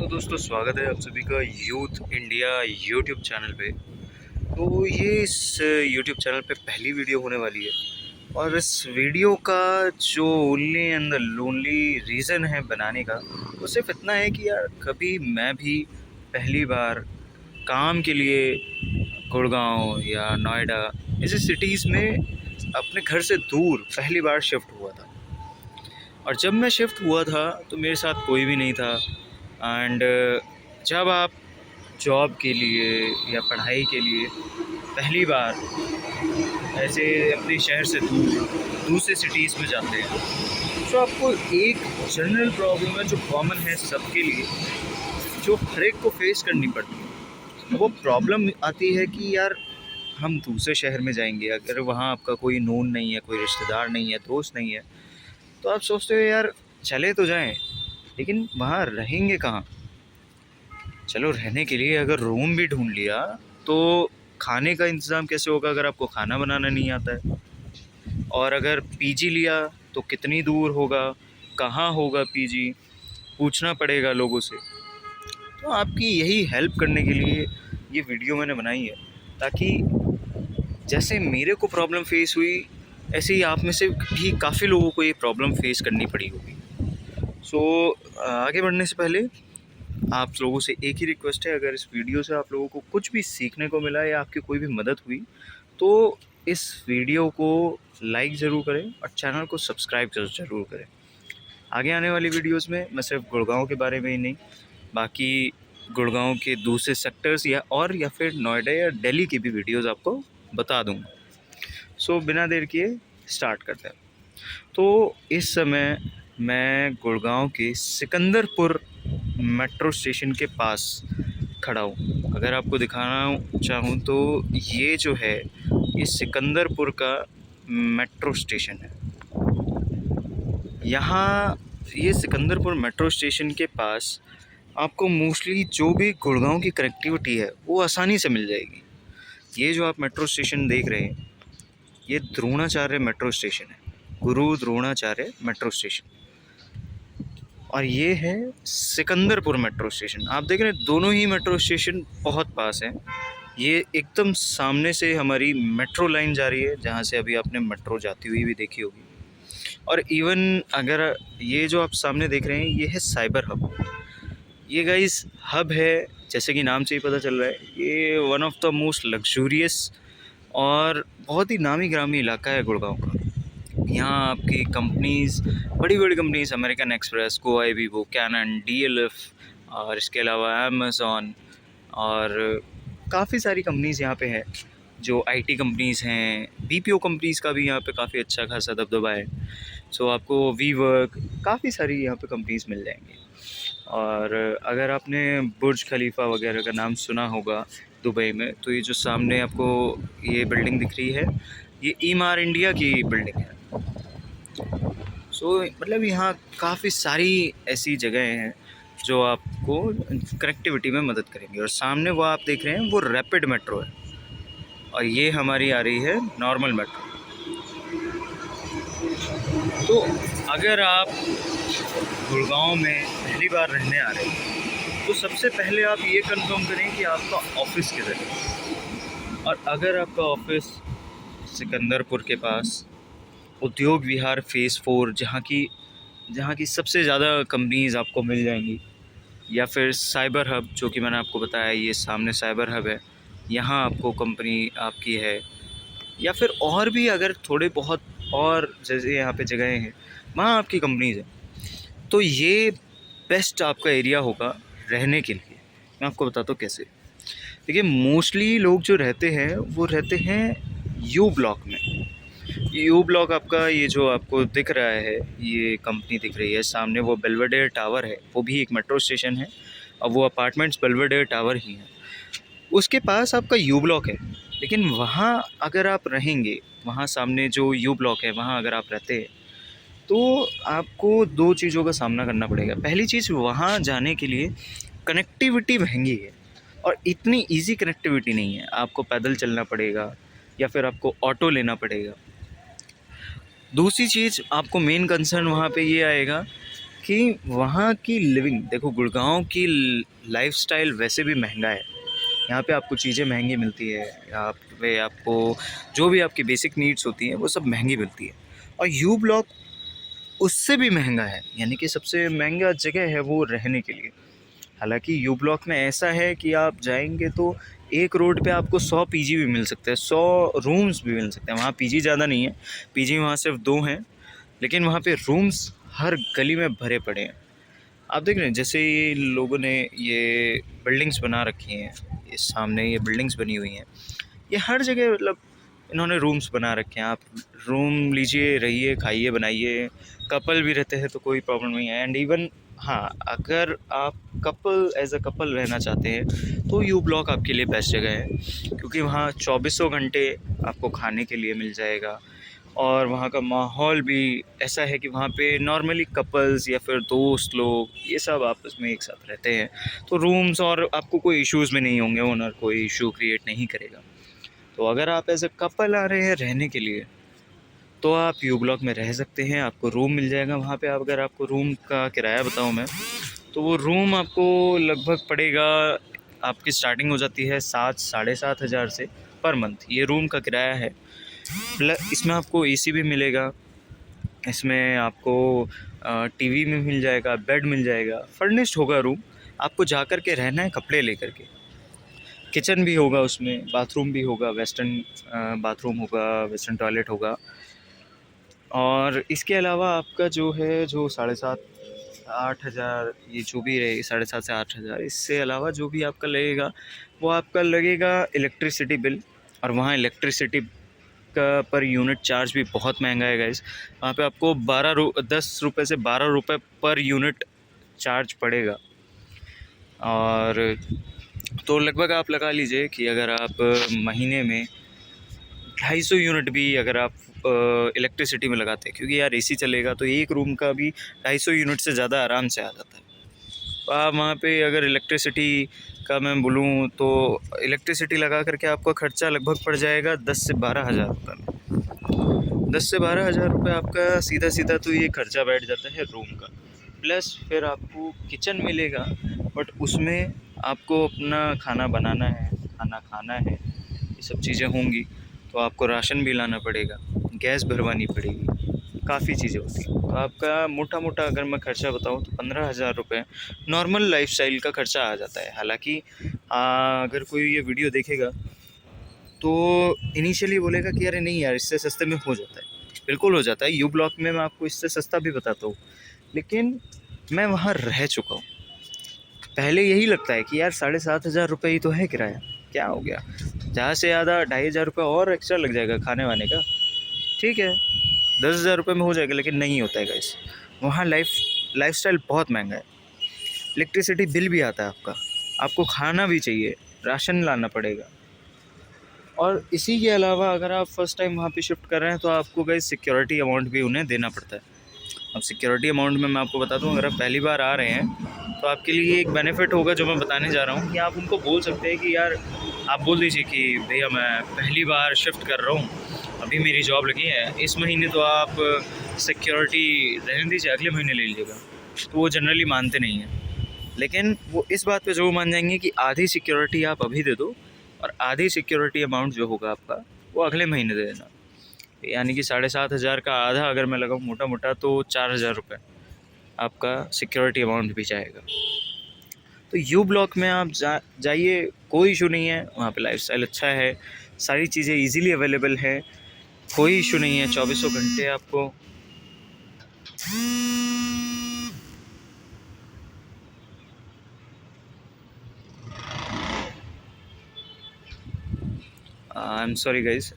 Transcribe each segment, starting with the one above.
तो दोस्तों स्वागत है आप सभी का यूथ इंडिया यूट्यूब चैनल पे। तो ये इस यूट्यूब चैनल पे पहली वीडियो होने वाली है और इस वीडियो का जो only and the lonely reason है बनाने का वो सिर्फ इतना है कि यार कभी मैं भी पहली बार काम के लिए गुड़गांव या नोएडा ऐसे सिटीज़ में अपने घर से दूर पहली बार शिफ्ट हुआ था। और जब मैं शिफ्ट हुआ था तो मेरे साथ कोई भी नहीं था। एंड जब आप जॉब के लिए या पढ़ाई के लिए पहली बार ऐसे अपने शहर से दूर दूसरे सिटीज़ में जाते हैं तो आपको एक जनरल प्रॉब्लम है जो कॉमन है सबके लिए, जो हर एक को फेस करनी पड़ती है। वो प्रॉब्लम आती है कि यार हम दूसरे शहर में जाएंगे, अगर वहाँ आपका कोई नोन नहीं है, कोई रिश्तेदार नहीं है, दोस्त नहीं है, तो आप सोचते हो यार चले तो जाएं, लेकिन वहाँ रहेंगे कहाँ। चलो रहने के लिए अगर रूम भी ढूंढ लिया तो खाने का इंतज़ाम कैसे होगा अगर आपको खाना बनाना नहीं आता है। और अगर पीजी लिया तो कितनी दूर होगा, कहाँ होगा पीजी, पूछना पड़ेगा लोगों से। तो आपकी यही हेल्प करने के लिए ये वीडियो मैंने बनाई है, ताकि जैसे मेरे को प्रॉब्लम फेस हुई ऐसे ही आप में से भी काफ़ी लोगों को ये प्रॉब्लम फेस करनी पड़ी होगी। आगे बढ़ने से पहले आप लोगों से एक ही रिक्वेस्ट है, अगर इस वीडियो से आप लोगों को कुछ भी सीखने को मिला या आपकी कोई भी मदद हुई तो इस वीडियो को लाइक ज़रूर करें और चैनल को सब्सक्राइब ज़रूर करें। आगे आने वाली वीडियोस में मैं सिर्फ गुड़गांव के बारे में ही नहीं, बाकी गुड़गांव के दूसरे सेक्टर्स या फिर नोएडा या दिल्ली की भी वीडियोस आपको बता दूँगा। बिना देर किए स्टार्ट करते हैं। तो इस समय मैं गुड़गांव के सिकंदरपुर मेट्रो स्टेशन के पास खड़ा हूँ। अगर आपको दिखाना चाहूँ तो ये जो है ये सिकंदरपुर का मेट्रो स्टेशन है। यहाँ ये सिकंदरपुर मेट्रो स्टेशन के पास आपको मोस्टली जो भी गुड़गांव की कनेक्टिविटी है वो आसानी से मिल जाएगी। ये जो आप मेट्रो स्टेशन देख रहे हैं ये द्रोणाचार्य मेट्रो स्टेशन है, गुरु द्रोणाचार्य मेट्रो स्टेशन। और ये है सिकंदरपुर मेट्रो स्टेशन। आप देख रहे हैं दोनों ही मेट्रो स्टेशन बहुत पास हैं। ये एकदम सामने से हमारी मेट्रो लाइन जा रही है, जहाँ से अभी आपने मेट्रो जाती हुई भी देखी होगी। और इवन अगर ये जो आप सामने देख रहे हैं ये है साइबर हब। ये गाइस हब है, जैसे कि नाम से ही पता चल रहा है, ये one of the most luxurious और बहुत ही नामी ग्रामी इलाका है गुड़गांव का। यहाँ आपकी कंपनीज़, बड़ी बड़ी कंपनीज़, अमेरिकन एक्सप्रेस, गोआई, वीवो, कैनन, डीएलएफ और इसके अलावा अमेज़ॉन और काफ़ी सारी कंपनीज़ यहाँ पे है जो आईटी कंपनीज़ हैं। बीपीओ कंपनीज़ का भी यहाँ पे काफ़ी अच्छा खासा दबदबा है। आपको वीवर्क, काफ़ी सारी यहाँ पे कंपनीज़ मिल जाएंगी। और अगर आपने बुर्ज खलीफा वगैरह का नाम सुना होगा दुबई में, तो ये जो सामने आपको ये बिल्डिंग दिख रही है ये ईमार इंडिया की बिल्डिंग है। मतलब यहाँ काफ़ी सारी ऐसी जगहें हैं जो आपको कनेक्टिविटी में मदद करेंगी। और सामने वो आप देख रहे हैं वो रैपिड मेट्रो है और ये हमारी आ रही है नॉर्मल मेट्रो। तो अगर आप गुड़गांव में पहली बार रहने आ रहे हैं तो सबसे पहले आप ये कंफर्म करें कि आपका ऑफिस किधर है। और अगर आपका ऑफिस सिकंदरपुर के पास उद्योग विहार फ़ेज़ 4, जहाँ की सबसे ज़्यादा कंपनीज़ आपको मिल जाएंगी, या फिर साइबर हब जो कि मैंने आपको बताया ये सामने साइबर हब है, यहाँ आपको कंपनी आपकी है। या फिर और भी अगर थोड़े बहुत और जैसे यहाँ पे जगहें हैं वहाँ आपकी कंपनीज़ हैं, तो ये बेस्ट आपका एरिया होगा रहने के लिए। मैं आपको बताता हूँ कैसे। देखिए मोस्टली लोग जो रहते हैं वो रहते हैं यू ब्लॉक में। यू ब्लॉक आपका ये जो आपको दिख रहा है ये कंपनी दिख रही है सामने, वो बेल्वेडेयर टावर है, वो भी एक मेट्रो स्टेशन है और वो अपार्टमेंट्स बेल्वेडेयर टावर ही हैं। उसके पास आपका यू ब्लॉक है, लेकिन वहाँ अगर आप रहेंगे, वहाँ सामने जो यू ब्लॉक है वहाँ अगर आप रहते हैं तो आपको दो चीज़ों का सामना करना पड़ेगा। पहली चीज़, वहाँ जाने के लिए कनेक्टिविटी महंगी है और इतनी इजी कनेक्टिविटी नहीं है, आपको पैदल चलना पड़ेगा या फिर आपको ऑटो लेना पड़ेगा। दूसरी चीज़, आपको मेन कंसर्न वहाँ पे ये आएगा कि वहाँ की लिविंग देखो, गुड़गांव की लाइफस्टाइल वैसे भी महंगा है। यहाँ पे आपको चीज़ें महंगी मिलती है, यहाँ पे आपको जो भी आपकी बेसिक नीड्स होती हैं वो सब महंगी मिलती है। और यू ब्लॉक उससे भी महंगा है, यानी कि सबसे महंगा जगह है वो रहने के लिए। हालांकि यू ब्लॉक में ऐसा है कि आप जाएंगे तो एक रोड पे आपको 100 पीजी भी मिल सकते हैं, 100 रूम्स भी मिल सकते हैं। वहाँ पीजी ज़्यादा नहीं है, पीजी वहाँ सिर्फ 2 हैं, लेकिन वहाँ पे रूम्स हर गली में भरे पड़े हैं। आप देख रहे हैं जैसे ये लोगों ने ये बिल्डिंग्स बना रखी हैं, ये सामने ये बिल्डिंग्स बनी हुई हैं, ये हर जगह मतलब इन्होंने रूम्स बना रखे हैं। आप रूम लीजिए, रहिए, खाइए, बनाइए। कपल भी रहते हैं तो कोई प्रॉब्लम नहीं है। एंड इवन हाँ, अगर आप एज अ कपल रहना चाहते हैं तो यू ब्लॉक आपके लिए बेस्ट जगह है, क्योंकि वहाँ 24 घंटे आपको खाने के लिए मिल जाएगा। और वहाँ का माहौल भी ऐसा है कि वहाँ पे नॉर्मली कपल्स या फिर दोस्त लोग ये सब आपस में एक साथ रहते हैं, तो रूम्स और आपको कोई इश्यूज़ में नहीं होंगे, ओनर कोई इशू क्रिएट नहीं करेगा। तो अगर आप एज अ कपल आ रहे हैं रहने के लिए तो आप यू ब्लॉक में रह सकते हैं, आपको रूम मिल जाएगा वहाँ पे। अगर आपको रूम का किराया बताऊँ मैं, तो वो रूम आपको लगभग पड़ेगा, आपकी स्टार्टिंग हो जाती है 7-7.5 हज़ार से पर मंथ। ये रूम का किराया है। प्लस इसमें आपको एसी भी मिलेगा, इसमें आपको टीवी में मिल जाएगा, बेड मिल जाएगा, फर्निश्ड होगा रूम। आपको जा कर के रहना है कपड़े लेकर के। किचन भी होगा उसमें, बाथरूम भी होगा, वेस्टर्न बाथरूम होगा, वेस्टर्न टॉयलेट होगा। और इसके अलावा आपका जो है जो 7.5-8 हज़ार, ये जो भी रहे 7.5 से 8 हज़ार, इससे अलावा जो भी आपका लगेगा वो आपका लगेगा इलेक्ट्रिसिटी बिल। और वहाँ इलेक्ट्रिसिटी का पर यूनिट चार्ज भी बहुत महंगा है गाइस। वहाँ पे आपको 10 रुपये से 12 रुपये पर यूनिट चार्ज पड़ेगा। और तो लगभग आप लगा लीजिए कि अगर आप महीने में 250 यूनिट भी अगर आप इलेक्ट्रिसिटी में लगाते हैं, क्योंकि यार एसी चलेगा तो एक रूम का भी 250 यूनिट से ज़्यादा आराम से आ जाता है। तो आप वहाँ पे अगर इलेक्ट्रिसिटी का मैं बोलूँ तो इलेक्ट्रिसिटी लगा करके आपका ख़र्चा लगभग पड़ जाएगा 10 से 12 हज़ार रुपये में। 10 से 12 हज़ार रुपये आपका सीधा सीधा तो ये खर्चा बैठ जाता है रूम का। प्लस फिर आपको किचन मिलेगा, बट उसमें आपको अपना खाना बनाना है, खाना खाना है, ये सब चीज़ें होंगी। तो आपको राशन भी लाना पड़ेगा, गैस भरवानी पड़ेगी, काफ़ी चीज़ें होती हैं। तो आपका मोटा मोटा अगर मैं खर्चा बताऊँ तो 15 हज़ार रुपये नॉर्मल लाइफस्टाइल का खर्चा आ जाता है। हालांकि अगर कोई ये वीडियो देखेगा तो इनिशियली बोलेगा कि अरे नहीं यार, इससे सस्ते में हो जाता है। बिल्कुल हो जाता है, यू ब्लॉक में मैं आपको इससे सस्ता भी बताता हूँ, लेकिन मैं वहाँ रह चुका हूँ। पहले यही लगता है कि यार 7.5 हज़ार रुपये ही तो है किराया, क्या हो गया, ज़्यादा से ज़्यादा 2,500 रुपये और एक्स्ट्रा लग जाएगा खाने वाने का, ठीक है 10,000 रुपये में हो जाएगा। लेकिन नहीं होता है गाइस, वहाँ लाइफस्टाइल बहुत महंगा है। इलेक्ट्रिसिटी बिल भी आता है आपका, आपको खाना भी चाहिए, राशन लाना पड़ेगा। और इसी के अलावा अगर आप फर्स्ट टाइम वहाँ पे शिफ्ट कर रहे हैं तो आपको गाइस सिक्योरिटी अमाउंट भी उन्हें देना पड़ता है। अब सिक्योरिटी अमाउंट में मैं आपको बता दूँ, अगर आप पहली बार आ रहे हैं तो आपके लिए एक बेनिफिट होगा जो मैं बताने जा रहा हूँ, कि आप उनको बोल सकते हैं कि यार, आप बोल दीजिए कि भैया मैं पहली बार शिफ्ट कर रहा हूँ, अभी मेरी जॉब लगी है, इस महीने तो आप सिक्योरिटी रहने दीजिए, अगले महीने ले लीजिएगा। तो वो जनरली मानते नहीं हैं, लेकिन वो इस बात पे ज़रूर मान जाएंगे कि आधी सिक्योरिटी आप अभी दे दो और आधी सिक्योरिटी अमाउंट जो होगा आपका वो अगले महीने दे देना। यानी कि 7.5 हज़ार का आधा अगर मैं लगाऊँ मोटा मोटा तो 4 हज़ार रुपये आपका सिक्योरिटी अमाउंट भी जाएगा। तो यू ब्लॉक में आप जाइए, कोई इशू नहीं है, वहाँ पे लाइफस्टाइल अच्छा है, सारी चीज़ें इजीली अवेलेबल है, कोई इशू नहीं है, 24 घंटे आपको I am sorry guys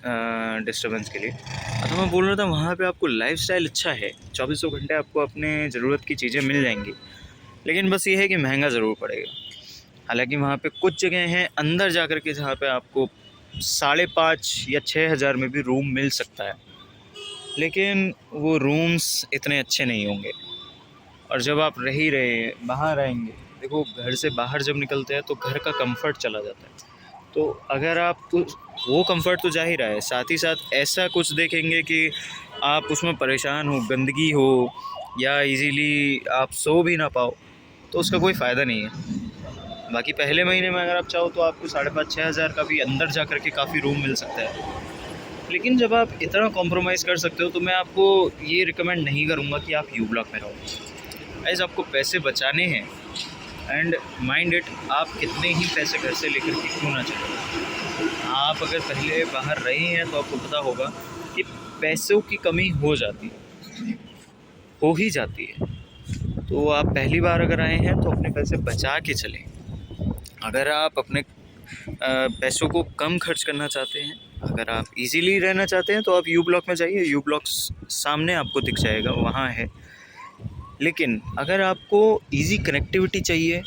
disturbance के लिए। तो मैं बोल रहा था वहाँ पे आपको लाइफस्टाइल अच्छा है, 24 घंटे आपको अपने ज़रूरत की चीज़ें मिल जाएंगी, लेकिन बस ये है कि महंगा ज़रूर पड़ेगा। हालांकि वहाँ पे कुछ जगह हैं अंदर जा कर के जहाँ पे आपको 5.5 या 6 हज़ार में भी रूम मिल सकता है, लेकिन वो रूम्स इतने अच्छे नहीं होंगे। और जब आप रह ही रहे बाहर रहेंगे, देखो घर से बाहर जब निकलते हैं तो घर का कंफर्ट चला जाता है। तो अगर आप वो कंफर्ट तो जा ही रहा है, साथ ही साथ ऐसा कुछ देखेंगे कि आप उसमें परेशान हो, गंदगी हो, या इजीली आप सो भी ना पाओ तो उसका कोई फ़ायदा नहीं है। बाकी पहले महीने में अगर आप चाहो तो आपको 5,500-6,000 का भी अंदर जा कर के काफ़ी रूम मिल सकता है। लेकिन जब आप इतना कॉम्प्रोमाइज़ कर सकते हो तो मैं आपको ये रिकमेंड नहीं करूँगा कि आप यू ब्लॉक में रहो। गाइस आपको पैसे बचाने हैं एंड माइंड इट, आप कितने ही पैसे घर से लेकर के क्यों ना चले। आप अगर पहले बाहर रहे हैं तो आपको पता होगा कि पैसों की कमी हो जाती है, हो ही जाती है। तो आप पहली बार अगर आए हैं तो अपने पैसे बचा के चलें। अगर आप अपने पैसों को कम खर्च करना चाहते हैं, अगर आप इजीली रहना चाहते हैं तो आप यू ब्लॉक में जाइए। यू ब्लॉक सामने आपको दिख जाएगा, वहाँ है। लेकिन अगर आपको इजी कनेक्टिविटी चाहिए,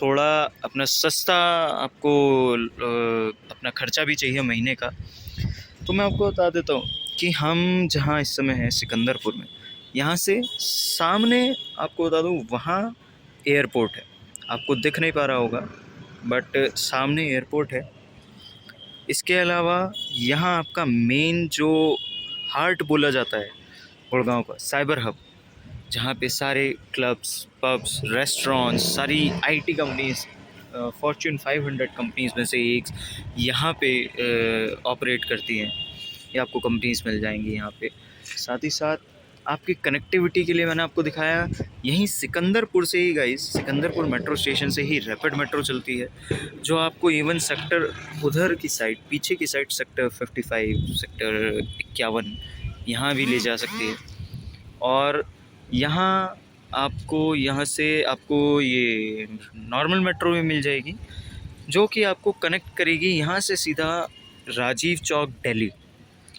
थोड़ा अपना सस्ता, आपको अपना खर्चा भी चाहिए महीने का, तो मैं आपको बता देता हूँ कि हम जहाँ इस समय हैं सिकंदरपुर में, यहाँ से सामने आपको बता दूँ वहाँ एयरपोर्ट है। आपको दिख नहीं पा रहा होगा बट सामने एयरपोर्ट है। इसके अलावा यहाँ आपका मेन जो हार्ट बोला जाता है गुड़गांव का, साइबर हब, जहाँ पे सारे क्लब्स, पब्स, रेस्टोरेंट्स, सारी आईटी कंपनीज़, फॉर्च्यून 500 कंपनीज़ में से एक यहाँ पे ऑपरेट करती हैं। ये आपको कंपनीज़ मिल जाएंगी यहाँ पे। साथ ही साथ आपकी कनेक्टिविटी के लिए मैंने आपको दिखाया, यहीं सिकंदरपुर से ही गाइस, सिकंदरपुर मेट्रो स्टेशन से ही रैपिड मेट्रो चलती है, जो आपको इवन सेक्टर उधर की साइड, पीछे की साइड, सेक्टर 55, सेक्टर 51 यहाँ भी ले जा सकती है। और यहाँ आपको, यहाँ से आपको ये नॉर्मल मेट्रो भी मिल जाएगी, जो कि आपको कनेक्ट करेगी यहाँ से सीधा राजीव चौक दिल्ली।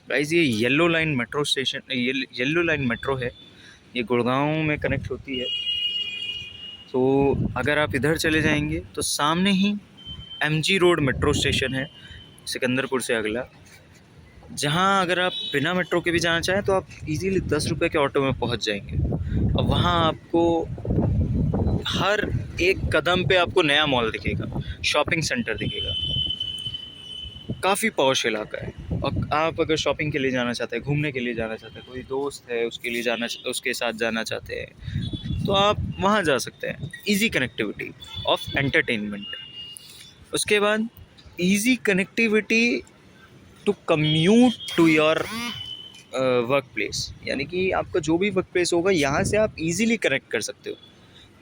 गाइस ये yellow line metro station, yellow line metro है, ये गुड़गांव में कनेक्ट होती है। तो अगर आप इधर चले जाएंगे तो सामने ही एमजी रोड मेट्रो स्टेशन है, सिकंदरपुर से अगला, जहाँ अगर आप बिना मेट्रो के भी जाना चाहें तो आप इजीली 10 रुपये के ऑटो में पहुँच जाएंगे। अब वहाँ आपको हर एक कदम पे आपको नया मॉल दिखेगा, शॉपिंग सेंटर दिखेगा। काफ़ी पॉश इलाका है। और आप अगर शॉपिंग के लिए जाना चाहते हैं, घूमने के लिए जाना चाहते हैं, कोई दोस्त है उसके लिए जाना, उसके साथ जाना चाहते हैं, तो आप वहाँ जा सकते हैं। Easy connectivity of entertainment. उसके बाद easy connectivity to commute to your work place, यानी कि आपका जो भी वर्क प्लेस होगा यहाँ से आप इजीली कनेक्ट कर सकते हो।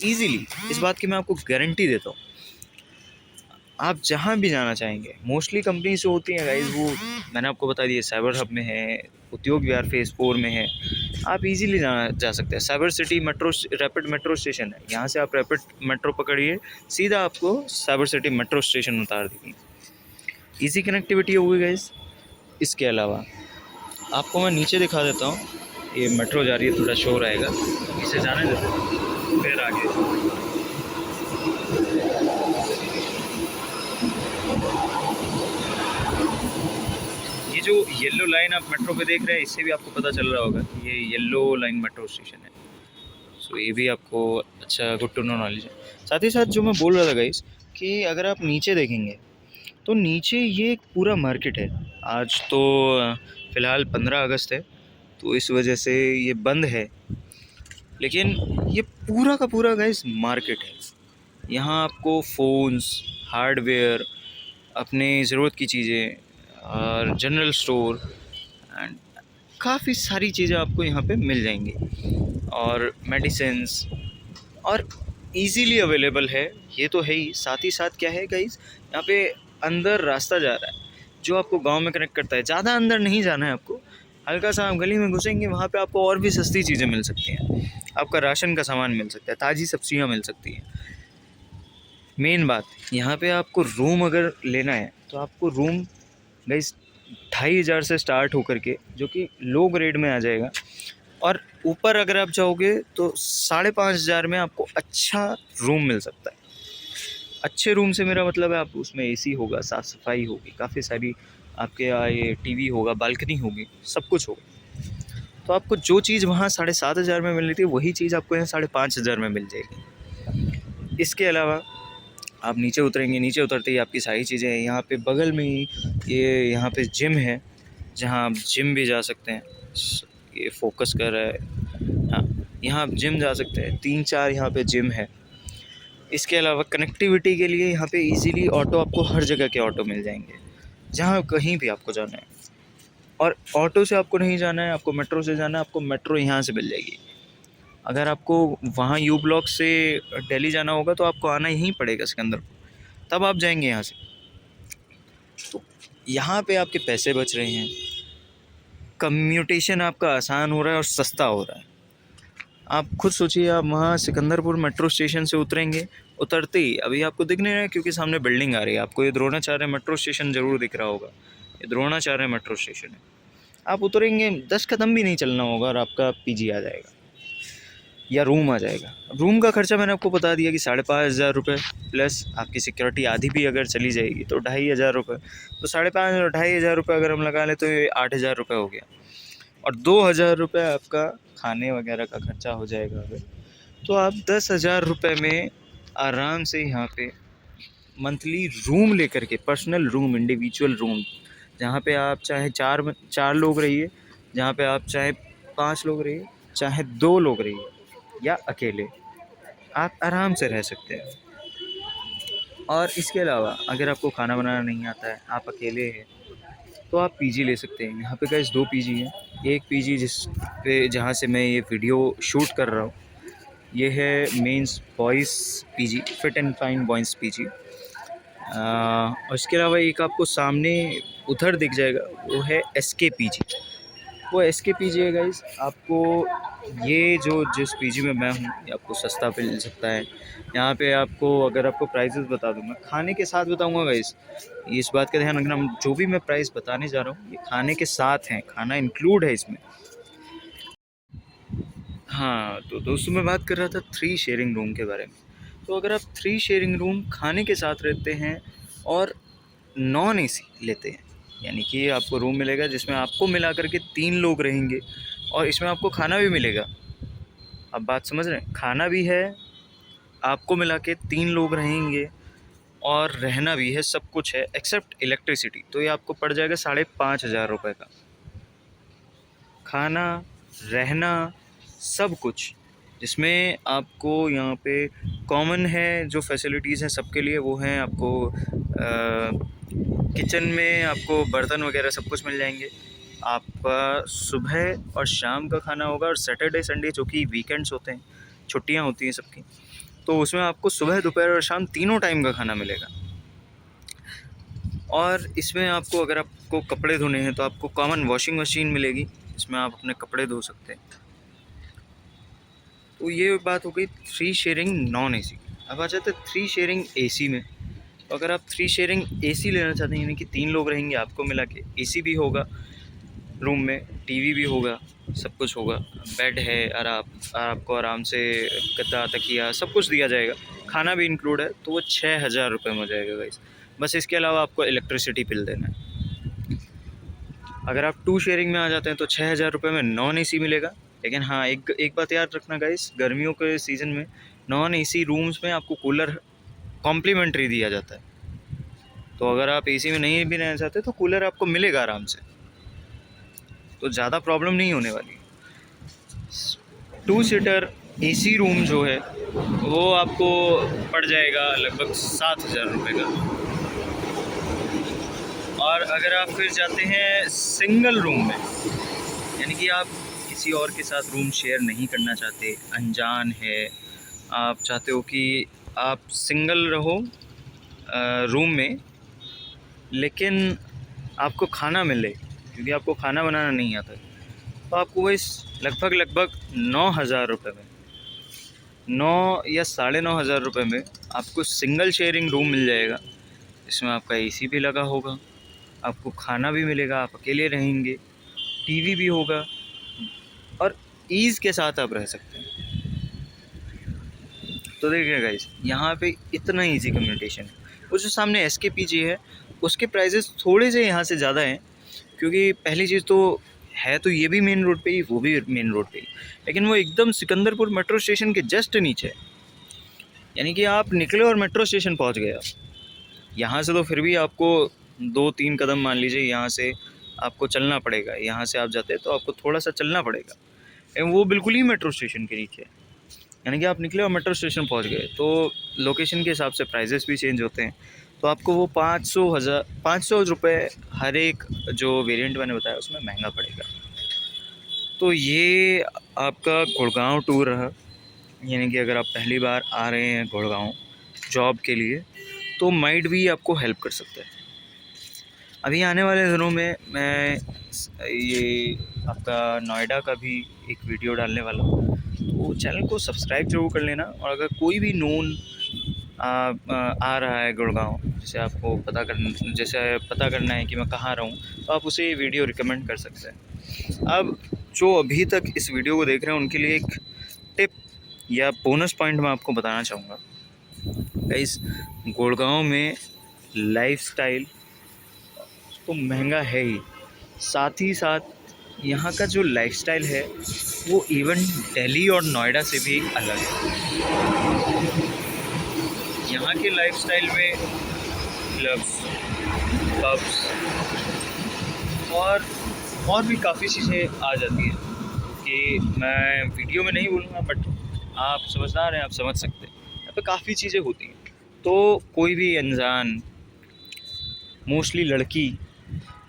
ईज़िली, इस बात की मैं आपको गारंटी देता हूँ। आप जहाँ भी जाना चाहेंगे, मोस्टली कंपनीज जो होती हैं गाइस, वो मैंने आपको बता दिया, साइबर हब में है, उद्योग विहार फेज़ 4 में है, आप इजीली जा सकते हैं। Cyber city metro, rapid metro station है, यहाँ से आप रैपिड मेट्रो पकड़िए, सीधा आपको साइबर सिटी मेट्रो स्टेशन उतार देगी। ईजी कनेक्टिविटी होगी गाइस। इसके अलावा आपको मैं नीचे दिखा देता हूँ, ये मेट्रो जा रही है, थोड़ा शोर आएगा, इसे जाने देते हैं, फिर आगे। ये जो येलो लाइन आप मेट्रो पे देख रहे हैं, इससे भी आपको पता चल रहा होगा कि ये येलो लाइन मेट्रो स्टेशन है। सो ये भी आपको अच्छा, गुड टू नो नॉलेज है। साथ ही साथ जो मैं बोल रहा था गाइस, कि अगर आप नीचे देखेंगे तो नीचे ये एक पूरा मार्केट है। आज तो फ़िलहाल 15 अगस्त है, तो इस वजह से ये बंद है, लेकिन ये पूरा का पूरा गाइस मार्केट है। यहाँ आपको फ़ोन्स, हार्डवेयर, अपने ज़रूरत की चीज़ें और जनरल स्टोर एंड काफ़ी सारी चीज़ें आपको यहाँ पे मिल जाएंगी, और मेडिसिन्स, और इजीली अवेलेबल है, ये तो है ही। साथ ही साथ क्या है गाइस, यहाँ पे अंदर रास्ता जा रहा है जो आपको गांव में कनेक्ट करता है। ज़्यादा अंदर नहीं जाना है आपको, हल्का सा आप गली में घुसेंगे, वहाँ पे आपको और भी सस्ती चीज़ें मिल सकती हैं। आपका राशन का सामान मिल सकता है, ताज़ी सब्जियाँ मिल सकती हैं। मेन बात, यहाँ पे आपको रूम अगर लेना है तो आपको रूम गाइस 2,500 से स्टार्ट होकर के, जो कि लो ग्रेड में आ जाएगा, और ऊपर अगर आप जाओगे तो 5,500 में आपको अच्छा रूम मिल सकता है। अच्छे रूम से मेरा मतलब है आप उसमें एसी होगा, साफ़ सफाई होगी, काफ़ी सारी आपके यहाँ ये टीवी होगा, बालकनी होगी, सब कुछ होगा। तो आपको जो चीज़ वहाँ 7,500 में मिल रही थी, वही चीज़ आपको यहाँ 5,500 में मिल जाएगी। इसके अलावा आप नीचे उतरेंगे, नीचे उतरते ही आपकी सारी चीज़ें हैं। यहाँ पे बगल में ही ये यहाँ पे जिम है, जहाँ आप जिम भी जा सकते हैं। ये फोकस कर रहा है, हाँ, यहाँ आप जिम जा सकते हैं, 3-4 यहाँ पे जिम है। इसके अलावा कनेक्टिविटी के लिए यहाँ पे इजीली ऑटो, आपको हर जगह के ऑटो मिल जाएंगे जहाँ कहीं भी आपको जाना है। और ऑटो से आपको नहीं जाना है, आपको मेट्रो से जाना है, आपको मेट्रो यहाँ से मिल जाएगी। अगर आपको वहाँ यू ब्लॉक से दिल्ली जाना होगा तो आपको आना यहीं पड़ेगा सिकंदरपुर, तब आप जाएंगे यहाँ से। तो यहाँ पे आपके पैसे बच रहे हैं, कम्यूटेशन आपका आसान हो रहा है और सस्ता हो रहा है। आप खुद सोचिए, आप वहाँ सिकंदरपुर मेट्रो स्टेशन से उतरेंगे, उतरते ही अभी आपको दिख नहीं रहा है क्योंकि सामने बिल्डिंग आ रही है, आपको ये द्रोणाचार्य मेट्रो स्टेशन ज़रूर दिख रहा होगा, ये द्रोणाचार्य मेट्रो स्टेशन है। आप उतरेंगे, 10 कदम भी नहीं चलना होगा और आपका पीजी आ जाएगा या रूम आ जाएगा। रूम का खर्चा मैंने आपको बता दिया कि 5,500 रुपये, प्लस आपकी सिक्योरिटी आधी भी अगर चली जाएगी तो 2,500 रुपये। तो 5,500 और 2,500 रुपये अगर हम लगा लें तो ये 8,000 रुपये हो गया, और 2,000 रुपये आपका खाने वगैरह का खर्चा हो जाएगा। अगर तो आप 10,000 रुपये में आराम से यहाँ पे मंथली रूम लेकर के, पर्सनल रूम, इंडिविजुअल रूम, जहाँ पे आप चाहे चार लोग रहिए, जहाँ पे आप चाहे 5 लोग रहिए, चाहे 2 लोग रहिए या अकेले, आप आराम से रह सकते हैं। और इसके अलावा अगर आपको खाना बनाना नहीं आता है, आप अकेले हैं, तो आप पीजी ले सकते हैं। यहाँ पे गाइस 2 पीजी हैं। एक पीजी जहाँ से मैं ये वीडियो शूट कर रहा हूँ, ये है men's boys PG, fit and fine boys PG. और इसके अलावा एक आपको सामने उधर दिख जाएगा, वो है एसके पीजी। वो एसके पीजी है गाइस। आपको ये जो जिस पीजी में मैं हूँ, ये आपको सस्ता मिल सकता है। यहाँ पे आपको, अगर आपको प्राइसेस बता दूँ, मैं खाने के साथ बताऊँगा गाइस, इस बात का ध्यान रखना, जो भी मैं प्राइस बताने जा रहा हूँ ये खाने के साथ हैं, खाना इंक्लूड है इसमें। हाँ, तो दोस्तों मैं बात कर रहा था 3 शेयरिंग रूम के बारे में। तो अगर आप 3 शेयरिंग रूम खाने के साथ रहते हैं और नॉन एसी लेते हैं, यानी कि आपको रूम मिलेगा जिसमें आपको मिला करके 3 लोग रहेंगे और इसमें आपको खाना भी मिलेगा। अब बात समझ रहे हैं, खाना भी है, आपको मिला के 3 लोग रहेंगे और रहना भी है, सब कुछ है एक्सेप्ट इलेक्ट्रिसिटी। तो ये आपको पड़ जाएगा 5,500 रुपये का। खाना, रहना, सब कुछ, जिसमें आपको यहाँ पे कॉमन है जो फैसिलिटीज़ हैं सबके लिए, वो हैं आपको किचन में आपको बर्तन वगैरह सब कुछ मिल जाएंगे। आपका सुबह और शाम का खाना होगा, और सैटरडे संडे जो कि वीकेंड्स होते हैं, छुट्टियाँ होती हैं सबकी, तो उसमें आपको सुबह, दोपहर और शाम तीनों टाइम का खाना मिलेगा। और इसमें आपको, अगर आपको कपड़े धोने हैं तो आपको कॉमन वॉशिंग मशीन मिलेगी, इसमें आप अपने कपड़े धो सकते हैं। तो ये बात हो गई 3 शेयरिंग नॉन एसी। अब आ जाते हैं 3 शेयरिंग एसी में। तो अगर आप 3 शेयरिंग एसी लेना चाहते हैं, यानी कि 3 लोग रहेंगे, आपको मिला के एसी भी होगा रूम में, टीवी भी होगा, सब कुछ होगा, बेड है, और आपको आराम से गद्दा, तकिया, सब कुछ दिया जाएगा, खाना भी इंक्लूड है, तो वो 6,000 रुपये में हो जाएगा गाइस। बस इसके अलावा आपको इलेक्ट्रिसिटी बिल देना है। अगर आप 2 शेयरिंग में आ जाते हैं तो 6,000 रुपये में नॉन एसी मिलेगा। लेकिन हाँ, एक बात याद रखना गाइस, गर्मियों के सीज़न में नॉन एसी रूम्स में आपको कूलर कॉम्प्लीमेंट्री दिया जाता है। तो अगर आप एसी में नहीं भी रहना चाहते तो कूलर आपको मिलेगा आराम से, तो ज़्यादा प्रॉब्लम नहीं होने वाली। 2 सीटर एसी रूम जो है वो आपको पड़ जाएगा लगभग 7,000 रुपये का। और अगर आप फिर जाते हैं सिंगल रूम में, यानी कि आप किसी और के साथ रूम शेयर नहीं करना चाहते, अनजान है, आप चाहते हो कि आप सिंगल रहो रूम में, लेकिन आपको खाना मिले, क्योंकि आपको खाना बनाना नहीं आता, तो आपको वही लगभग 9,000 रुपये में, 9 या 9,500 रुपये में आपको सिंगल शेयरिंग रूम मिल जाएगा, जिसमें आपका एसी भी लगा होगा, आपको खाना भी मिलेगा, आप अकेले रहेंगे, टीवी भी होगा, और ईज़ के साथ आप रह सकते हैं। तो देखिए गाइस, यहाँ पे इतना ईजी कम्युनिकेशन है। वो जो सामने SKPG है, उसके प्राइजेस थोड़े से यहाँ से ज़्यादा हैं, क्योंकि पहली चीज़ तो है, तो ये भी मेन रोड पे ही, वो भी मेन रोड पे ही, लेकिन वो एकदम सिकंदरपुर मेट्रो स्टेशन के जस्ट नीचे है। यानी कि आप निकले और मेट्रो स्टेशन पहुँच गए आप। यहाँ से तो फिर भी आपको 2-3 कदम मान लीजिए यहाँ से आपको चलना पड़ेगा। यहाँ से आप जाते हैं तो आपको थोड़ा सा चलना पड़ेगा, वो बिल्कुल ही मेट्रो स्टेशन के नीचे है। यानी कि आप निकले और मेट्रो स्टेशन पहुंच गए, तो लोकेशन के हिसाब से प्राइजेस भी चेंज होते हैं। तो आपको वो 500 रुपये हर एक जो वेरिएंट मैंने बताया उसमें महंगा पड़ेगा। तो ये आपका गुड़गांव टूर रहा। यानी कि अगर आप पहली बार आ रहे हैं गुड़गांव जॉब के लिए तो माइट भी आपको हेल्प कर सकता है। अभी आने वाले दिनों में मैं ये आपका नोएडा का भी एक वीडियो डालने वाला हूँ, तो चैनल को सब्सक्राइब जरूर कर लेना। और अगर कोई भी नोन आ रहा है गुड़गांव, जैसे पता करना है कि मैं कहाँ रहूँ, तो आप उसे ये वीडियो रिकमेंड कर सकते हैं। अब जो अभी तक इस वीडियो को देख रहे हैं उनके लिए एक टिप या बोनस पॉइंट मैं आपको बताना चाहूँगा। गाइस, गुड़गांव में लाइफस्टाइल तो महंगा है ही, साथ ही साथ यहाँ का जो लाइफस्टाइल है वो इवन दिल्ली और नोएडा से भी अलग है। यहाँ के लाइफस्टाइल में क्लब्स, पब्स और भी काफ़ी चीज़ें आ जाती हैं कि मैं वीडियो में नहीं बोलूँगा, बट आप समझदार हैं, आप समझ सकते हैं। यहाँ पे काफ़ी चीज़ें होती हैं। तो कोई भी अनजान, मोस्टली लड़की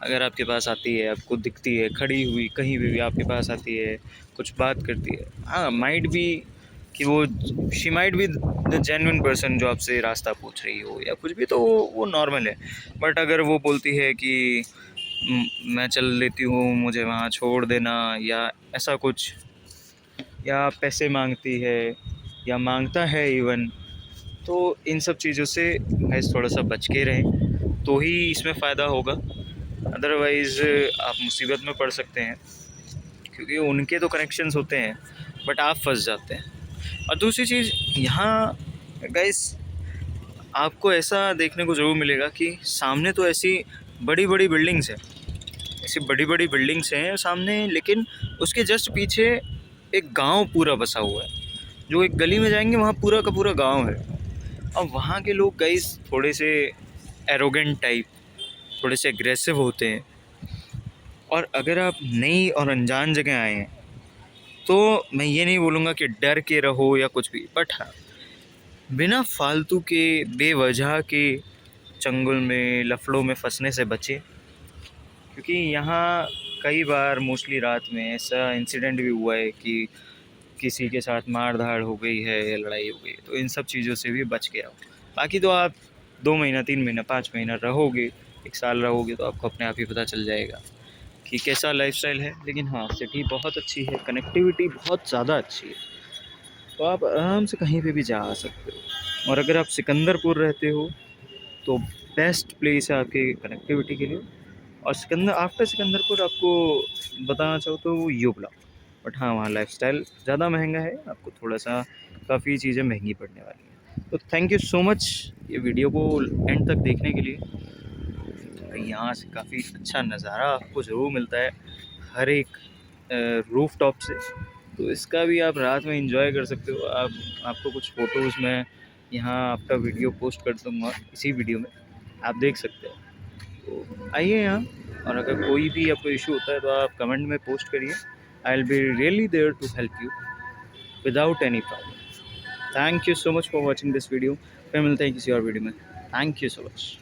अगर आपके पास आती है, आपको दिखती है खड़ी हुई कहीं भी आपके पास आती है, कुछ बात करती है, हाँ माइट भी कि she might be the genuine person जो आपसे रास्ता पूछ रही हो या कुछ भी, तो वो नॉर्मल है। बट अगर वो बोलती है कि मैं चल लेती हूँ, मुझे वहाँ छोड़ देना, या ऐसा कुछ, या पैसे मांगती है या मांगता है इवन, तो इन सब चीज़ों से गाइस थोड़ा सा बच के रहें तो ही इसमें फ़ायदा होगा। अदरवाइज़ आप मुसीबत में पड़ सकते हैं, क्योंकि उनके तो कनेक्शंस होते हैं बट आप फंस जाते हैं। और दूसरी चीज़, यहाँ गाइस आपको ऐसा देखने को ज़रूर मिलेगा कि सामने तो ऐसी बड़ी बड़ी बिल्डिंग्स हैं, सामने, लेकिन उसके जस्ट पीछे एक गांव पूरा बसा हुआ है। जो एक गली में जाएंगे वहाँ पूरा का पूरा गांव है। अब वहाँ के लोग गाइस थोड़े से एरोगेंट टाइप, थोड़े से एग्रेसिव होते हैं। और अगर आप नई और अनजान जगह आए हैं तो मैं ये नहीं बोलूँगा कि डर के रहो या कुछ भी, बट हाँ, बिना फालतू के बेवजह के चंगुल में, लफड़ों में फंसने से बचें। क्योंकि यहाँ कई बार मोस्टली रात में ऐसा इंसिडेंट भी हुआ है कि किसी के साथ मार धाड़ हो गई है या लड़ाई हो गई, तो इन सब चीज़ों से भी बच के आओ। बाकी तो आप 2 महीना, 3 महीना, 5 महीना रहोगे, 1 साल रहोगे, तो आपको अपने आप ही पता चल जाएगा कि कैसा लाइफस्टाइल है। लेकिन हाँ, सिटी बहुत अच्छी है, कनेक्टिविटी बहुत ज़्यादा अच्छी है, तो आप आराम से कहीं पे भी जा आ सकते हो। और अगर आप सिकंदरपुर रहते हो तो बेस्ट प्लेस है आपके कनेक्टिविटी के लिए। और आफ्टर सिकंदरपुर आपको बताना चाहो तो वो युगला, बट हाँ वहाँ लाइफस्टाइल ज़्यादा महंगा है, आपको थोड़ा सा काफ़ी चीज़ें महंगी पड़ने वाली हैं। तो थैंक यू सो मच ये वीडियो को एंड तक देखने के लिए। यहाँ से काफ़ी अच्छा नज़ारा आपको ज़रूर मिलता है हर एक रूफ टॉप से, तो इसका भी आप रात में एंजॉय कर सकते हो। आपको कुछ फ़ोटोज़ मैं यहाँ आपका वीडियो पोस्ट कर दूँगा, इसी वीडियो में आप देख सकते हो। तो आइए यहाँ, और अगर कोई भी आपको इशू होता है तो आप कमेंट में पोस्ट करिए। I will be really there to help you without any problem. Thank you so much for watching this video. फिर मिलते हैं किसी और वीडियो में। Thank you so much.